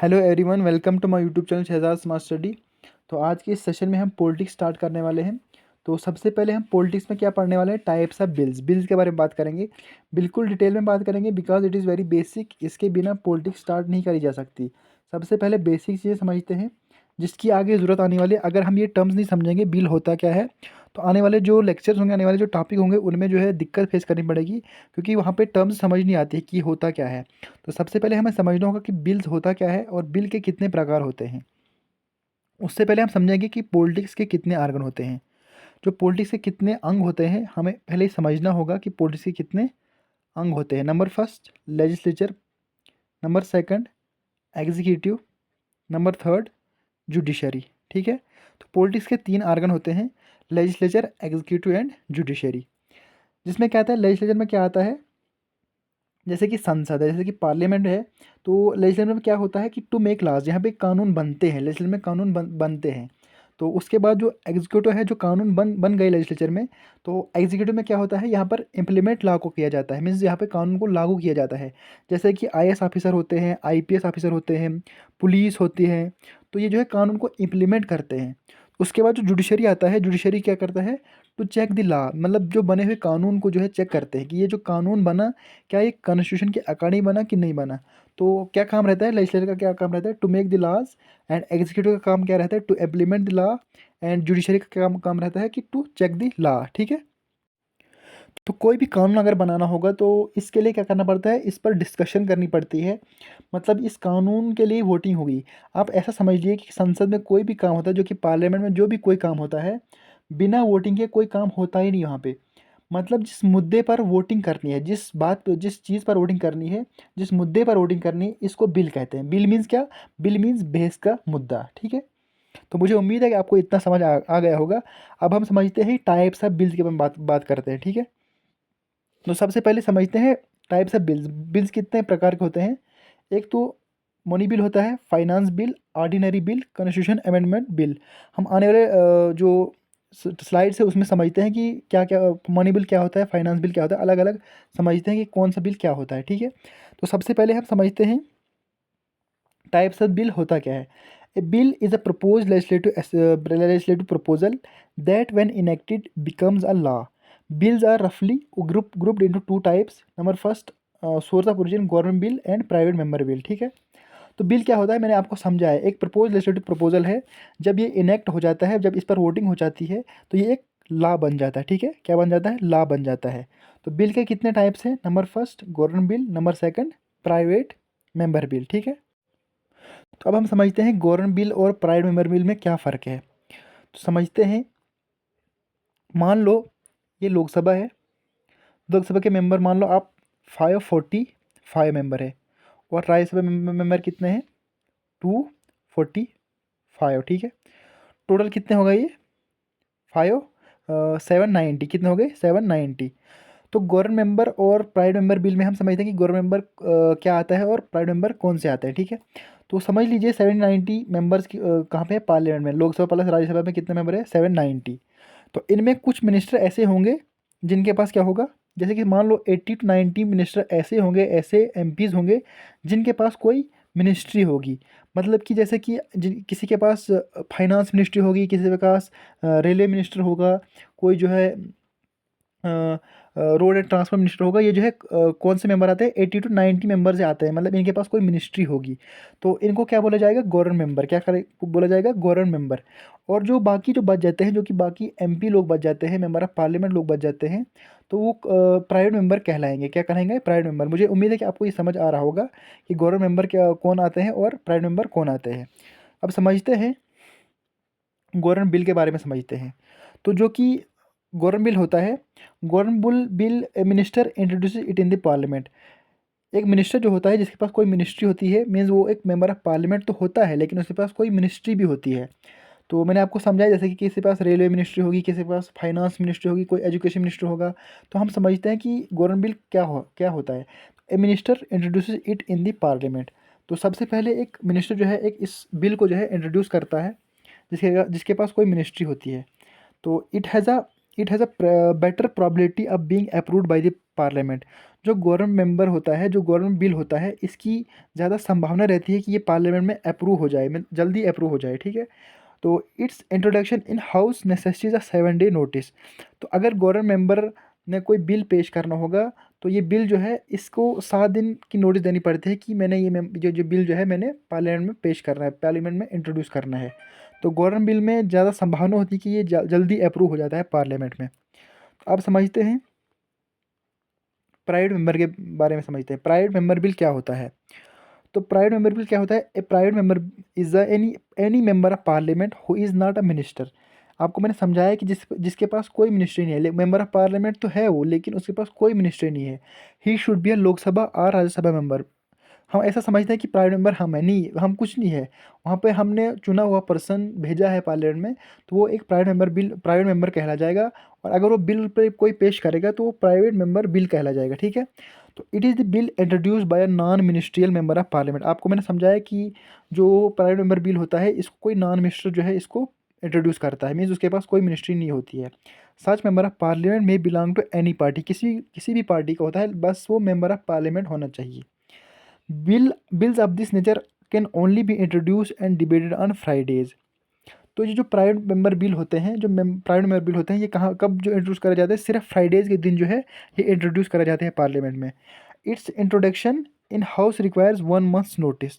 Hello everyone, welcome to my YouTube channel Shahzad smart study. तो आज के इस सेशन में हम पॉलिटिक्स स्टार्ट करने वाले हैं। तो सबसे पहले हम पॉलिटिक्स में क्या पढ़ने वाले हैं, टाइप्स ऑफ बिल्स के बारे में बात करेंगे। बिल्कुल डिटेल में बात करेंगे because it is very basic. इसके बिना पॉलिटिक्स स्टार्ट नहीं करी जा सकती। सबसे पहले बेसिक चीज़ें समझते हैं जिसकी आगे ज़रूरत आने वाली है। अगर हम ये टर्म्स नहीं समझेंगे बिल होता क्या है, तो आने वाले जो लेक्चर्स होंगे, आने वाले जो टॉपिक होंगे, उनमें जो है दिक्कत फेस करनी पड़ेगी, क्योंकि वहाँ पे टर्म्स समझ नहीं आती है कि होता क्या है। तो सबसे पहले हमें समझना होगा कि बिल्स होता क्या है और बिल के कितने प्रकार होते हैं। उससे पहले हम समझेंगे कि पॉलिटिक्स के कितने आर्गन होते हैं। जो पॉलिटिक्स के कितने अंग होते हैं, हमें पहले समझना होगा कि पॉलिटिक्स के कितने अंग होते हैं। Number first legislature, number second executive, number third judiciary. ठीक है। तो पॉलिटिक्स के तीन आर्गन होते हैं, लेजिस्लेचर, एग्जीक्यूटिव एंड जुडिशरी। जिसमें क्या आता है, लेजिस्लेचर में क्या आता है, जैसे कि संसद है, जैसे कि पार्लियामेंट है। तो लेजिस्लेचर में क्या होता है कि टू मेक लॉज, यहाँ पे कानून बनते हैं, लेजिस्लेचर में कानून बनते हैं। तो उसके बाद जो एग्जीक्यूटिव है, जो कानून बन गए लेजिस्लेचर में, तो एग्जीक्यूटिव में क्या होता है, यहाँ पर इम्प्लीमेंट लॉ को किया जाता है, मीन्स यहाँ पे कानून को लागू किया जाता है। जैसे कि आईएएस ऑफिसर होते हैं, आईपीएस ऑफिसर होते हैं, पुलिस होती है, तो ये जो है कानून को इम्प्लीमेंट करते हैं। उसके बाद जो जुडिशरी आता है, जुडिशरी क्या करता है, टू चेक द लॉ, मतलब जो बने हुए कानून को जो है चेक करते हैं कि ये जो कानून बना, क्या ये कॉन्स्टिट्यूशन के अकॉर्डिंग बना कि नहीं बना। तो क्या काम रहता है, लेजिस्लेटर का क्या काम रहता है, to make the laws, and executive का काम क्या रहता है, to implement the law, and judiciary का काम रहता है कि टू चेक द लॉ। ठीक है। तो कोई भी कानून अगर बनाना होगा तो इसके लिए क्या करना पड़ता है, इस पर डिस्कशन करनी पड़ती है। मतलब इस कानून के लिए वोटिंग होगी। आप ऐसा समझिए कि संसद में कोई भी काम होता है, जो कि पार्लियामेंट में जो भी कोई काम होता है, बिना वोटिंग के कोई काम होता ही नहीं वहाँ पे। मतलब जिस मुद्दे पर वोटिंग करनी है, जिस बात पर, जिस चीज़ पर वोटिंग करनी है, जिस मुद्दे पर वोटिंग करनी है, इसको बिल कहते हैं। बिल मीन्स क्या, बिल मीन्स बहस का मुद्दा। ठीक है। तो मुझे उम्मीद है कि आपको इतना समझ आ गया होगा। अब हम समझते हैं टाइप्स ऑफ बिल्स के बारे में बात करते हैं। ठीक है। तो सबसे पहले समझते हैं टाइप्स ऑफ बिल्स। बिल्स कितने प्रकार के होते हैं। एक तो मनी बिल होता है, finance bill, ordinary bill, constitution amendment bill. हम आने वाले जो स्लाइड्स है उसमें समझते हैं कि क्या क्या मनी बिल क्या होता है, फाइनेंस बिल क्या होता है, अलग अलग समझते हैं कि कौन सा बिल क्या होता है। ठीक है। तो सबसे पहले हम समझते हैं टाइप्स ऑफ बिल होता क्या है। A bill is a propose legislative proposal that when enacted becomes a law. Bills are roughly grouped into two types. Number first, source of origin government bill and private member bill. ठीक है। तो bill क्या होता है, मैंने आपको समझाया, एक प्रपोज लेजिस्लेटिव प्रपोजल है। जब ये इनेक्ट हो जाता है, जब इस पर वोटिंग हो जाती है, तो ये एक लॉ बन जाता है। ठीक है। क्या बन जाता है, लॉ बन जाता है। तो बिल के कितने टाइप्स हैं, number first government bill, number second private member bill. ठीक है। तो अब हम समझते हैं गवर्नमेंट बिल और प्राइवेट मेंबर बिल में क्या फ़र्क है। तो समझते हैं, मान लो ये लोकसभा है। लोकसभा के मेंबर मान लो आप 545 मेंबर है, और राज्यसभा मेंबर कितने हैं, 245। ठीक है। टोटल कितने हो गए ये, 790। कितने हो गए, 790। तो गवर्नमेंट मेंबर और प्राइवेट मेंबर बिल में हम समझते हैं कि गवर्नमेंट मेंबर क्या आता है और प्राइवेट मेंबर कौन से आते हैं। ठीक है। तो समझ लीजिए 790 मेंबर्स की कहाँ पे है, पार्लियामेंट में। लोकसभा प्लस राज्यसभा में कितने मेंबर है, 790। तो इनमें कुछ मिनिस्टर ऐसे होंगे जिनके पास क्या होगा, जैसे कि मान लो 80 to 90 मिनिस्टर ऐसे होंगे, ऐसे एमपीज़ होंगे जिनके पास कोई मिनिस्ट्री होगी। मतलब कि जैसे कि किसी के पास फाइनेंस मिनिस्ट्री होगी, किसी के पास रेलवे मिनिस्टर होगा, कोई जो है रोड एंड ट्रांसपोर्ट मिनिस्टर होगा। ये जो है कौन से मेंबर आते हैं, 80 to 90 मेंबर से आते हैं। मतलब इनके पास कोई मिनिस्ट्री होगी, तो इनको क्या बोला जाएगा, गवर्नमेंट मेंबर। क्या करे बोला जाएगा, गवर्नमेंट मेंबर। और जो बाकी जो बच जाते हैं, जो कि बाकी एमपी लोग बच जाते हैं, मेंबर ऑफ पार्लियामेंट लोग बच जाते हैं, तो वो प्राइवेट मेंबर कहलाएंगे। क्या कहलाएंगे, प्राइवेट मेंबर। मुझे उम्मीद है कि आपको ये समझ आ रहा होगा कि गवर्नमेंट मेंबर क्या कौन आते हैं और प्राइवेट मेंबर कौन आते हैं। अब समझते हैं गवर्नमेंट बिल के बारे में समझते हैं। तो जो कि गवर्नमेंट बिल होता है, government bill minister introduce it in the parliament. एक मिनिस्टर जो होता है, जिसके पास कोई मिनिस्ट्री होती है, मीन्स वो एक मेंबर ऑफ पार्लियामेंट तो होता है, लेकिन उसके पास कोई मिनिस्ट्री भी होती है। तो मैंने आपको समझाया, जैसे कि किसी के पास रेलवे मिनिस्ट्री होगी, किसी के पास फाइनेंस मिनिस्ट्री होगी, कोई एजुकेशन मिनिस्टर होगा। तो हम समझते हैं कि गवर्नमेंट बिल क्या होता है। A minister introduce it in the parliament. तो सबसे पहले एक मिनिस्टर जो है एक इस बिल को जो है इंट्रोड्यूस करता है, जिसके जिसके पास कोई मिनिस्ट्री होती है। तो it has a better probability of being approved by the parliament. जो गवर्नमेंट मेंबर होता है, जो गवर्नमेंट बिल होता है, इसकी ज़्यादा संभावना रहती है कि ये पार्लियामेंट में अप्रूव हो जाए, जल्दी अप्रूव हो जाए, ठीक है। तो it's introduction in house necessities a 7 day notice. तो अगर गवर्नमेंट मेंबर ने कोई बिल पेश करना होगा, तो ये बिल जो है इसको 7 दिन की नोटिस देनी पड़ती है कि मैंने जो बिल जो है मैंने पार्लियामेंट में पेश करना है, पार्लियामेंट में इंट्रोड्यूस करना है। तो गवर्नमेंट बिल में ज़्यादा संभावना होती है कि ये जल्दी अप्रूव हो जाता है पार्लियामेंट में। तो अब समझते हैं प्राइवेट मेंबर के बारे में, समझते हैं प्राइवेट मेंबर बिल क्या होता है। तो प्राइवेट मेंबर बिल क्या होता है? A private member is the any member of parliament who is not a minister. आपको मैंने समझाया कि जिसके पास कोई मिनिस्ट्री नहीं है, मेंबर ऑफ पार्लियामेंट तो है वो, लेकिन उसके पास कोई मिनिस्ट्री नहीं है। He should be a Lok Sabha और राज्यसभा मेंबर। हम ऐसा समझते हैं कि प्राइवेट मेंबर हम है, नहीं, हम कुछ नहीं है। वहाँ पे हमने चुना हुआ पर्सन भेजा है पार्लियामेंट में, तो वो एक प्राइवेट मेंबर कहला जाएगा। और अगर वो बिल पे कोई पेश करेगा तो वो प्राइवेट मेंबर बिल कहला जाएगा, ठीक है। तो it is the bill introduce by a non ministerial member of parliament. आपको मैंने समझाया कि जो प्राइवेट मेंबर बिल होता है, इसको कोई नॉन मिनिस्टर जो है इसको इंट्रोड्यूस करता है, मीन्स उसके पास कोई मिनिस्ट्री नहीं होती है। सच मेंबर ऑफ पार्लियामेंट में बिलोंग टू एनी पार्टी, किसी किसी भी पार्टी का होता है, बस वो मेंबर ऑफ पार्लियामेंट होना चाहिए। Bills of this nature can only be introduced and debated on Fridays। तो ये जो प्राइवेट मेंबर बिल होते हैं, जो प्राइवेट मेंबर बिल होते हैं, ये कहाँ कब जो इंट्रोड्यूस करा जाता है? सिर्फ फ्राइडेज़ के दिन जो है ये इंट्रोड्यूस करा जाते हैं पार्लियामेंट में। It's introduction in house requires 1 months notice.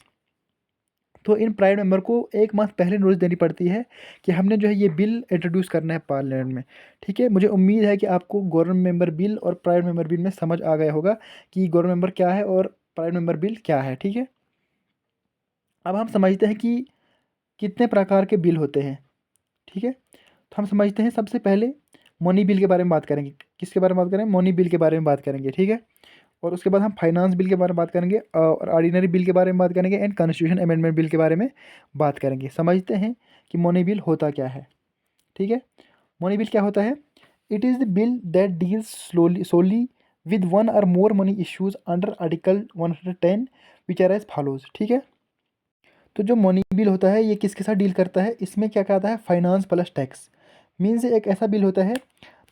तो इन प्राइवेट मेंबर को 1 मंथ पहले नोटिस देनी पड़ती है कि हमने जो है ये बिल इंट्रोड्यूस करना है पार्लियामेंट में, ठीक है। मुझे उम्मीद है कि आपको गवर्नमेंट मेंबर बिल और प्राइवेट मेंबर बिल में समझ आ गया होगा कि गवर्नमेंट मेंबर क्या है और प्राइवेट मेंबर बिल क्या है, ठीक है। अब हम समझते हैं कि कितने प्रकार के बिल होते हैं, ठीक है। तो हम समझते हैं सबसे पहले मनी बिल के बारे में बात करेंगे। किसके बारे में बात करेंगे? मनी बिल के बारे में बात करेंगे, ठीक है। और उसके बाद हम फाइनेंस बिल के बारे में बात करेंगे और ऑर्डिनरी बिल के बारे में बात करेंगे एंड कॉन्स्टिट्यूशन अमेंडमेंट बिल के बारे में बात करेंगे। समझते हैं कि मनी बिल होता क्या है, ठीक है। मनी बिल क्या होता है? It is the bill that deals solely with one or more money issues under article 110 which are as follows, ठीक है। तो जो मनी बिल होता है ये किसके साथ डील करता है? इसमें क्या कहता है? फाइनेंस प्लस टैक्स, मीन्स एक ऐसा बिल होता है।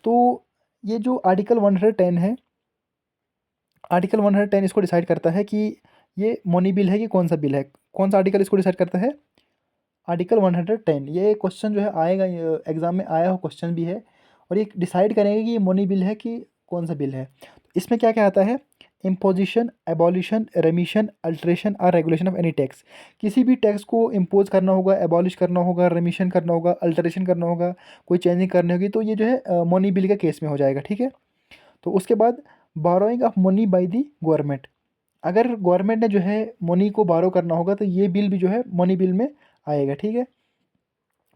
तो ये जो आर्टिकल 110 है, आर्टिकल 110 इसको डिसाइड करता है कि ये मनी बिल है कि कौन सा बिल है। कौन सा आर्टिकल इसको डिसाइड करता है? आर्टिकल 110। ये क्वेश्चन जो है आएगा, एग्जाम में आया हो क्वेश्चन भी है, और ये डिसाइड करेंगे कि ये मनी बिल है कि कौन सा बिल है। इसमें क्या क्या आता है? इम्पोजिशन, एबॉलिशन, रेमिशन, अल्ट्रेशन और रेगुलेशन ऑफ एनी टैक्स। किसी भी टैक्स को इम्पोज करना होगा, एबॉलिश करना होगा, रेमिशन करना होगा, अल्ट्रेशन करना होगा, कोई चेंजिंग करनी होगी, तो ये जो है मनी बिल के केस में हो जाएगा, ठीक है। तो उसके बाद burrowing of money by the government. अगर गवर्नमेंट ने जो है मनी को बारो करना होगा तो ये बिल भी जो है मनी बिल में आएगा, ठीक है।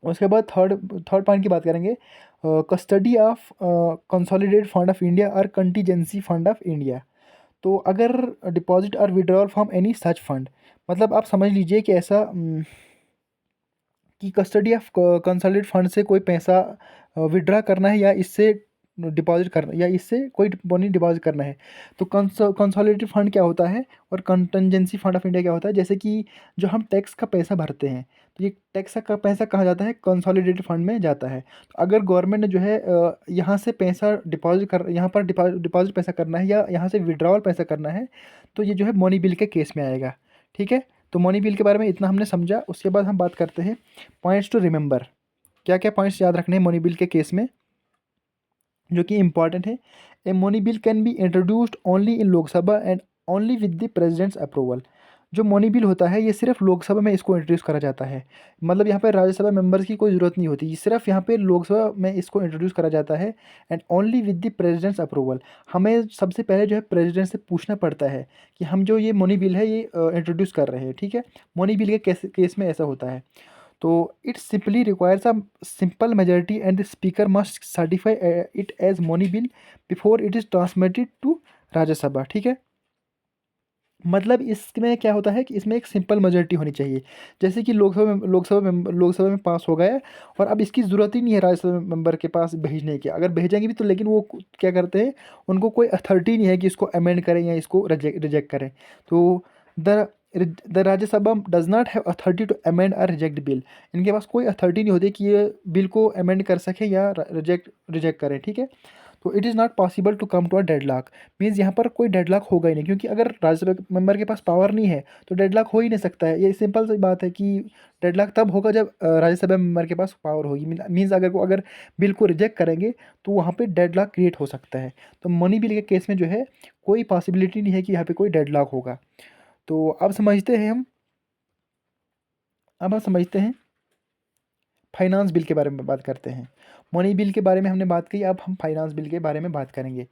उसके बाद थर्ड थर्ड पॉइंट की बात करेंगे, custody of consolidated fund of India और कंटीजेंसी फंड ऑफ इंडिया। तो अगर डिपॉजिट और withdrawal from any such fund, मतलब आप समझ लीजिए कि ऐसा कि कस्टडी ऑफ कंसोलिडेटेड फंड से कोई पैसा विड्रा करना है या इससे डिपॉजिट करना, या इससे कोई मनी डिपॉजिट करना है। तो कंसोलिडेटेड फंड क्या होता है और कंटिजेंसी फंड ऑफ इंडिया क्या होता है? जैसे कि जो हम टैक्स का पैसा भरते हैं, तो ये टैक्स का पैसा कहाँ जाता है? कंसोलिडेटेड फंड में जाता है। तो अगर गवर्नमेंट ने जो है यहाँ से पैसा डिपॉजिट कर, यहाँ पर डिपॉजिट पैसा करना है या यहाँ से विड्रॉवल पैसा करना है, तो ये जो है मनी बिल के केस में आएगा, ठीक है। तो मनी बिल के बारे में इतना हमने समझा। उसके बाद हम बात करते हैं पॉइंट्स टू रिमेंबर। क्या क्या पॉइंट्स याद रखने हैं मनी बिल के केस में जो कि इंपॉर्टेंट है? A money bill can be introduced only in Lok Sabha and only with the president's approval. जो मनी बिल होता है ये सिर्फ लोकसभा में इसको इंट्रोड्यूस करा जाता है, मतलब यहाँ पर राज्यसभा मेंबर्स की कोई ज़रूरत नहीं होती, सिर्फ यहाँ पे लोकसभा में इसको इंट्रोड्यूस करा जाता है। And only with the president's approval. हमें सबसे पहले जो है प्रेसिडेंट से पूछना पड़ता है कि हम जो ये मनी बिल है ये इंट्रोड्यूस कर रहे हैं, ठीक है। मनी बिल के केस में ऐसा होता है। तो it simply requires a simple majority and the speaker must certify it as money bill before it is transmitted to Rajya Sabha, ठीक है। मतलब इसमें क्या होता है कि इसमें एक सिंपल मेजॉरिटी होनी चाहिए। जैसे कि लोकसभा में पास हो गया है और अब इसकी ज़रूरत ही नहीं है राज्यसभा मेंबर के पास भेजने की। अगर भेजेंगे भी तो लेकिन वो क्या करते हैं, उनको कोई अथॉरिटी नहीं है कि इसको अमेंड करें या इसको रिजेक्ट करें। तो the the Rajya Sabha does not have authority to amend और रिजेक्ट बिल। इनके पास कोई अथॉरिटी नहीं होती कि ये बिल को अमेंड कर सकें या रिजेक्ट रिजेक्ट करें, ठीक है। तो it is not possible to come to a deadlock. Means यहाँ पर कोई डेडलॉक होगा ही नहीं, क्योंकि अगर राज्यसभा मेंबर के पास पावर नहीं है तो डेडलॉक हो ही नहीं सकता है। ये सिंपल सी बात है कि डेडलॉक तब होगा जब राज्यसभा मेंबर के पास पावर होगी। मीन्स अगर वो अगर बिल को रिजेक्ट करेंगे तो वहाँ पे डेडलॉक क्रिएट हो सकता है। तो मनी बिल के केस में जो है कोई पॉसिबिलिटी नहीं है कि यहाँ पे कोई डेडलॉक होगा। तो अब हम समझते हैं फाइनेंस बिल के बारे में बात करते हैं। मनी बिल के बारे में हमने बात की, अब हम फाइनेंस बिल के बारे में बात करेंगे।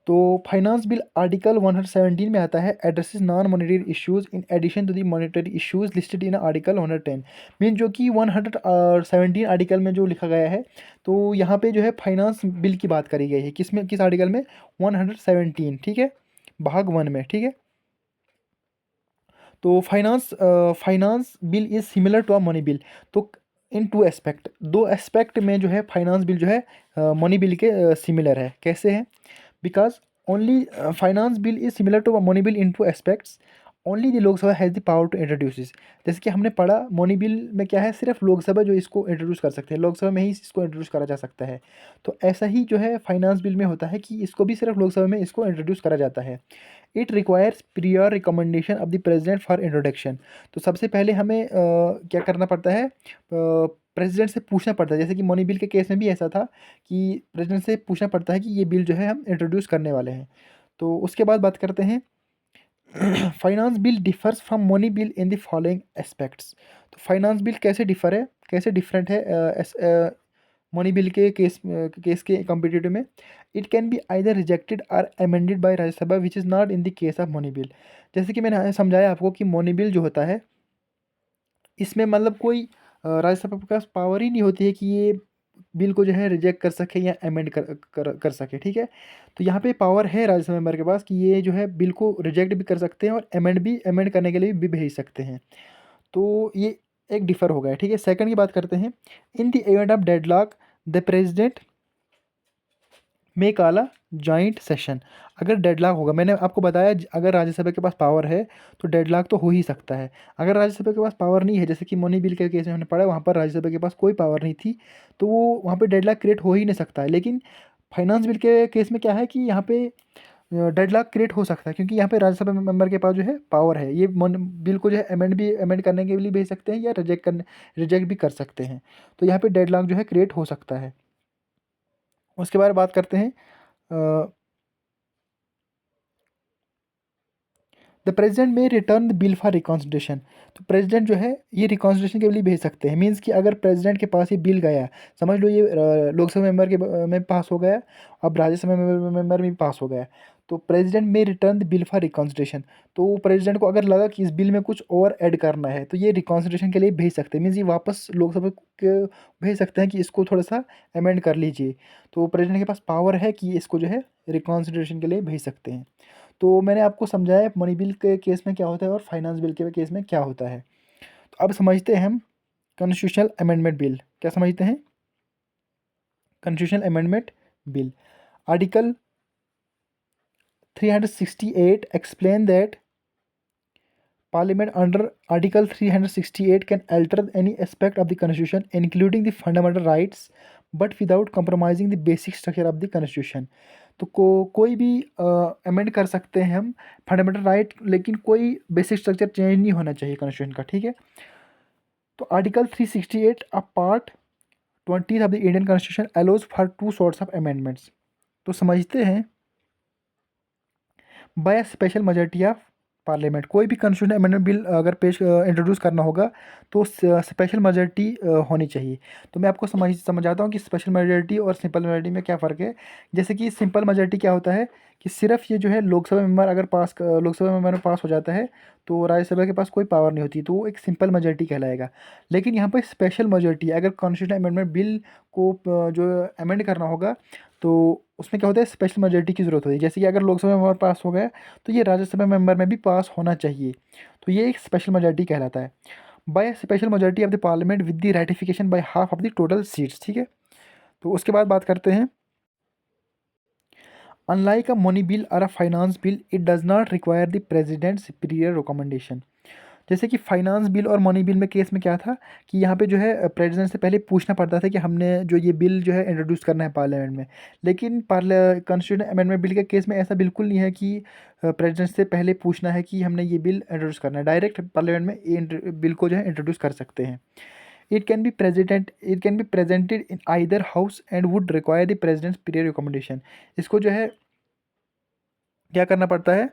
तो फाइनेंस बिल आर्टिकल 117 में आता है, addresses non monetary issues in addition to the monetary issues listed in article 110। Mean जो कि 117 आर्टिकल में जो लिखा गया है, तो यहाँ पे जो है फाइनेंस बिल की बात करी गई है। किस आर्टिकल में? 117, ठीक है, भाग 1 में, ठीक है। तो finance bill is similar to a money bill. तो इन टू एस्पेक्ट, दो एस्पेक्ट में जो है फाइनेंस बिल जो है मनी बिल के सिमिलर है। कैसे है? Because only finance bill is similar to money bill in two aspects, only the Lok Sabha has the power to introduce. जैसे कि हमने पढ़ा, मनी बिल में क्या है, सिर्फ लोकसभा जो इसको इंट्रोड्यूस कर सकते हैं, लोकसभा में ही इसको इंट्रोड्यूस करा जा सकता है। तो ऐसा ही जो है फाइनेंस बिल में होता है कि इसको भी सिर्फ लोकसभा में इसको इंट्रोड्यूस करा जाता है। It requires prior recommendation of the president for introduction. तो सबसे पहले हमें क्या करना पड़ता है, प्रेसिडेंट से पूछना पड़ता है। जैसे कि मनी बिल के केस में भी ऐसा था कि प्रेसिडेंट से पूछना पड़ता है कि ये बिल जो है हम इंट्रोड्यूस करने वाले हैं। तो उसके बाद बात करते हैं finance bill differs from money bill in the following aspects. तो फाइनेंस बिल कैसे डिफरेंट है मनी बिल के केस के कंपेटिटिव में? It can be either rejected or amended by Rajya Sabha which is not in the case of money bill. जैसे कि मैंने समझाया आपको कि मनी बिल जो होता है, इसमें मतलब कोई राज्यसभा के पास पावर ही नहीं होती है कि ये बिल को जो है रिजेक्ट कर सके या अमेंड कर सके, ठीक है। तो यहाँ पे पावर है राज्यसभा मेंबर के पास कि ये जो है बिल को रिजेक्ट भी कर सकते हैं और अमेंड करने के लिए भी भेज सकते हैं। तो ये एक डिफर हो गया, ठीक है। सेकंड की बात करते हैं, in the event of deadlock the president में काला जॉइंट सेशन। अगर डेडलॉक होगा, मैंने आपको बताया अगर राज्यसभा के पास पावर है तो डेडलॉक तो हो ही सकता है। अगर राज्यसभा के पास पावर नहीं है, जैसे कि मनी बिल के केस में हमने पढ़ा, वहाँ पर राज्यसभा के पास कोई पावर नहीं थी, तो वो वहाँ पे डेडलॉक क्रिएट हो ही नहीं सकता है। लेकिन फाइनेंस बिल के केस में क्या है कि यहाँ पे डेडलॉक क्रिएट हो सकता है, क्योंकि यहाँ पे राज्यसभा मेंबर के पास जो है पावर है। ये बिल को जो है अमेंड करने के लिए भेज सकते हैं या रिजेक्ट भी कर सकते हैं। तो यहाँ पे डेडलॉक जो है क्रिएट हो सकता है। उसके बाद बात करते हैं द प्रेसिडेंट में रिटर्न द बिल फॉर रिकॉन्सिडरेशन। तो प्रेसिडेंट जो है ये रिकॉन्सिडरेशन के लिए भेज सकते हैं। मीन्स कि अगर प्रेसिडेंट के पास ये बिल गया, समझ लो ये लोकसभा मेंबर के में पास हो गया, अब राज्यसभा मेंबर में भी पास हो गया, तो प्रेसिडेंट में रिटर्न द बिल फॉर रिकॉन्सिडरेशन। तो प्रेसिडेंट को अगर लगा कि इस बिल में कुछ और ऐड करना है तो ये रिकॉन्सिडरेशन के लिए भेज सकते हैं। मीन्स ये वापस लोकसभा को भेज सकते हैं कि इसको थोड़ा सा अमेंड कर लीजिए। तो प्रेसिडेंट के पास पावर है कि इसको जो है रिकॉन्सिडरेशन के लिए भेज सकते हैं। तो मैंने आपको समझाया मनी बिल के केस में क्या होता है और फाइनेंस बिल के केस में क्या होता है। तो अब समझते हैं हम कॉन्स्टिट्यूशनल अमेंडमेंट बिल। क्या समझते हैं? Constitutional amendment bill article 368 explain that Parliament under Article 368 can alter any aspect of the Constitution, including the fundamental rights, but without compromising the basic structure of the Constitution. तो कोई भी amend कर सकते हैं हम फंडामेंटल राइट, लेकिन कोई basic structure change नहीं होना चाहिए कॉन्स्टिट्यूशन का, ठीक है। तो article 368 a part 20 of the Indian constitution allows for two sorts of amendments. तो समझते हैं, by special majority of parliament. कोई भी कॉन्स्टिट्यूशन अमेंडमेंट बिल अगर इंट्रोड्यूस करना होगा तो स्पेशल मेजॉरिटी होनी चाहिए। तो मैं आपको समझाता हूँ कि स्पेशल मेजॉरिटी और सिंपल मेजॉरिटी में क्या फ़र्क है। जैसे कि सिंपल मेजॉरिटी क्या होता है कि सिर्फ ये जो है लोकसभा मेंबर अगर लोकसभा मेंबर में पास हो जाता है तो राज्यसभा के पास कोई पावर नहीं होती, तो वो एक सिंपल मेजॉरिटी कहलाएगा। लेकिन यहाँ पर स्पेशल मेजॉरिटी, अगर कॉन्स्टिट्यूशन अमेंडमेंट बिल को जो अमेंड करना होगा तो उसमें क्या होता है, स्पेशल मेजॉरिटी की ज़रूरत होती है। जैसे कि अगर लोकसभा मेंबर पास हो गया तो ये राज्यसभा मेंबर में भी पास होना चाहिए, तो ये एक स्पेशल मेजॉरिटी कहलाता है। Bye special majority of the parliament with the ratification by half of the total seats, ठीक है। तो उसके बाद बात करते हैं, अनलाइक अ मनी बिल और a finance bill it does not require the president's prior recommendation. जैसे कि फाइनेंस बिल और मनी बिल में केस में क्या था कि यहाँ पे जो है प्रेसिडेंट से पहले पूछना पड़ता था कि हमने जो ये बिल जो है इंट्रोड्यूस करना है पार्लियामेंट में। लेकिन कॉन्स्टिट्यूशन अमेंडमेंट बिल के केस में ऐसा बिल्कुल नहीं है कि प्रेसिडेंट से पहले पूछना है कि हमने ये बिल इंट्रोड्यूस करना है। डायरेक्ट पार्लियामेंट में ये बिल को जो है इंट्रोड्यूस कर सकते हैं। It can be presented in either house and would require the president's prior recommendation. इसको जो है क्या करना पड़ता है,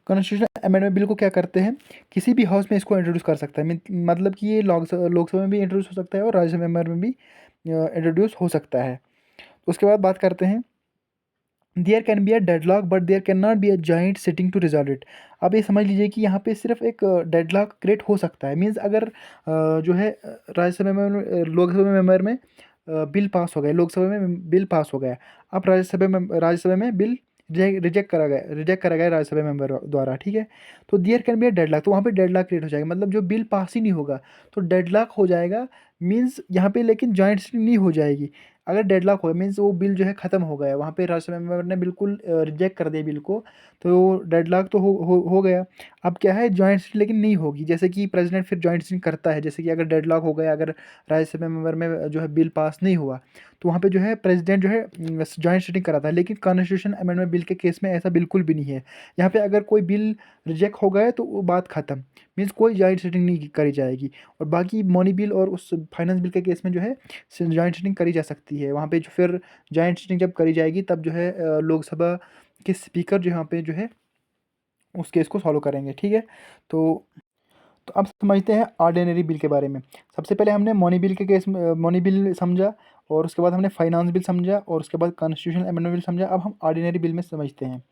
कॉन्स्टिट्यूशन अमेंडमेंट बिल को क्या करते हैं, किसी भी हाउस में इसको इंट्रोड्यूस कर सकता है। मतलब कि ये लोकसभा में भी इंट्रोड्यूस हो सकता है और राज्यसभा में भी इंट्रोड्यूस हो सकता है। उसके बाद बात करते हैं, there can be a deadlock but there can not be a joint sitting to resolve it. अब ये समझ लीजिए कि यहाँ पे सिर्फ एक डेडलॉक क्रिएट हो सकता है। मीन्स अगर जो है राज्यसभा में लोकसभा मेंबर में बिल पास हो गया, लोकसभा में बिल पास हो गया, अब राज्यसभा में बिल रिजेक्ट करा गया राज्यसभा मेंबर द्वारा, ठीक है। तो there can be a deadlock, तो वहाँ पे डेडलॉक क्रिएट हो जाएगा, मतलब जो बिल पास ही नहीं होगा तो डेडलॉक हो जाएगा। मीन्स यहाँ पे लेकिन जॉइंट सिटिंग नहीं हो जाएगी। अगर डेडलॉक हो मीन्स वो बिल जो है ख़त्म हो गया, वहाँ पे राज्यसभा मेंबर ने बिल्कुल रिजेक्ट कर दिया बिल को, तो डेडलॉक तो हो गया। अब क्या है, जॉइंट सिटिंग लेकिन नहीं होगी। जैसे कि प्रेसिडेंट फिर जॉइंट सिटिंग करता है, जैसे कि अगर डेडलॉक हो गया, अगर राज्यसभा मेंबर में जो है बिल पास नहीं हुआ, तो वहाँ पे जो है प्रेसिडेंट जो है जॉइंट सिटिंग कराता है। लेकिन कॉन्स्टिट्यूशन अमेंडमेंट बिल के केस में ऐसा बिल्कुल भी नहीं है। यहाँ पे अगर कोई बिल रिजेक्ट हो गया तो वो बात ख़त्म, मीन्स कोई जॉइंट सिटिंग नहीं करी जाएगी। और बाकी मनी बिल और उस फाइनेंस बिल के केस में जो है जॉइंट सिटिंग करी जा सकती है। वहाँ पे जो फिर जॉइंट सिटिंग जब करी जाएगी तब जो है लोकसभा के स्पीकर जो यहाँ पे जो है उस केस को सॉल्व करेंगे, ठीक है। तो अब समझते हैं ऑर्डिनरी बिल के बारे में। सबसे पहले हमने मनी बिल के केस में मनी बिल समझा, और उसके बाद हमने फाइनेंस बिल समझा, और उसके बाद कॉन्स्टिट्यूशन अमेंडमेंट बिल समझा। अब हम ऑर्डिनरी बिल में समझते हैं।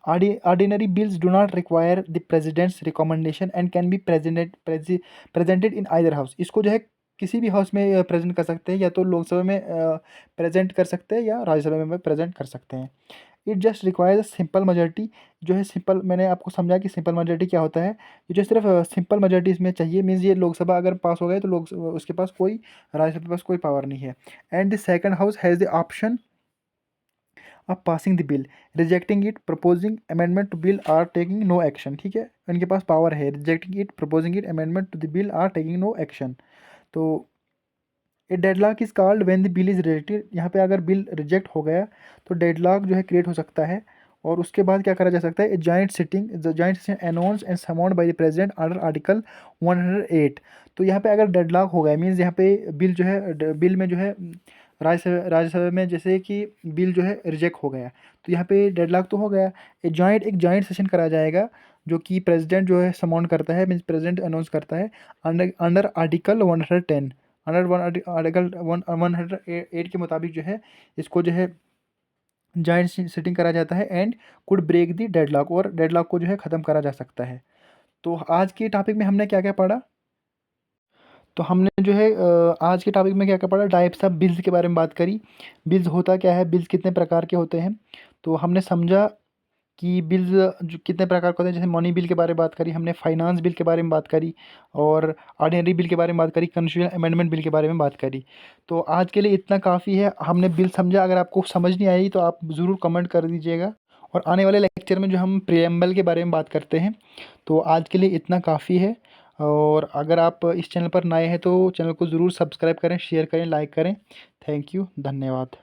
Ordinary bills do not require the president's recommendation and can be presented in either house. इसको जो है किसी भी हाउस में प्रेजेंट कर सकते हैं, या तो लोकसभा में प्रेजेंट कर सकते हैं या राज्यसभा में प्रेजेंट कर सकते हैं। It just requires simple majority. जो है सिंपल, मैंने आपको समझा कि सिंपल मेजॉरिटी क्या होता है। ये जो सिर्फ सिंपल मेजॉरिटी इसमें चाहिए, मीन्स ये लोकसभा अगर पास हो गए तो लोक उसके पास कोई, राज्यसभा के पास कोई पावर नहीं है। And the second house has the option of passing the bill, rejecting it, proposing amendment to bill or taking no action, ठीक है। इनके पास पावर है rejecting it, proposing it, amendment to the bill or taking no action. तो a deadlock is called when the bill is rejected. यहाँ पे अगर bill reject हो गया तो डेडलॉक जो है क्रिएट हो सकता है। और उसके बाद क्या करा जा सकता है, joint session announce and summoned by the president under article 108। तो यहाँ पे अगर डेडलॉक हो गया, मीन्स यहाँ पे बिल जो है बिल में जो है राज्यसभा में जैसे कि बिल जो है रिजेक्ट हो गया, तो यहाँ पे डेडलॉक तो हो गया। एक जॉइंट सेशन करा जाएगा, जो कि प्रेसिडेंट जो है समॉन्ड करता है, मीन्स प्रेसिडेंट अनाउंस करता है under under article 110। Under one article 108 के मुताबिक जो है इसको जो है जॉइंट सिटिंग करा जाता है and could break the deadlock, और डेडलॉक को जो है ख़त्म करा जा सकता है। तो आज के टॉपिक में हमने क्या क्या पढ़ा, तो हमने जो है आज के टॉपिक में क्या क्या पढ़ा, टाइप्स ऑफ बिल्स के बारे में बात करी। बिल्स होता क्या है, बिल्स कितने प्रकार के होते हैं। तो हमने समझा कि बिल्स जो कितने प्रकार के होते हैं, जैसे मनी बिल के बारे में बात करी हमने, फाइनेंस बिल के बारे में बात करी, और ऑर्डिनरी बिल के बारे में बात करी, कॉन्स्टिट्यूशन अमेंडमेंट बिल के बारे में बात करी। तो आज के लिए इतना काफ़ी है, हमने बिल समझा। अगर आपको समझ नहीं आई तो आप ज़रूर कमेंट कर दीजिएगा, और आने वाले लेक्चर में जो हम प्रियम्बल के बारे में बात करते हैं। तो आज के लिए इतना काफ़ी है, और अगर आप इस चैनल पर नए हैं तो चैनल को ज़रूर सब्सक्राइब करें, शेयर करें, लाइक करें। थैंक यू, धन्यवाद।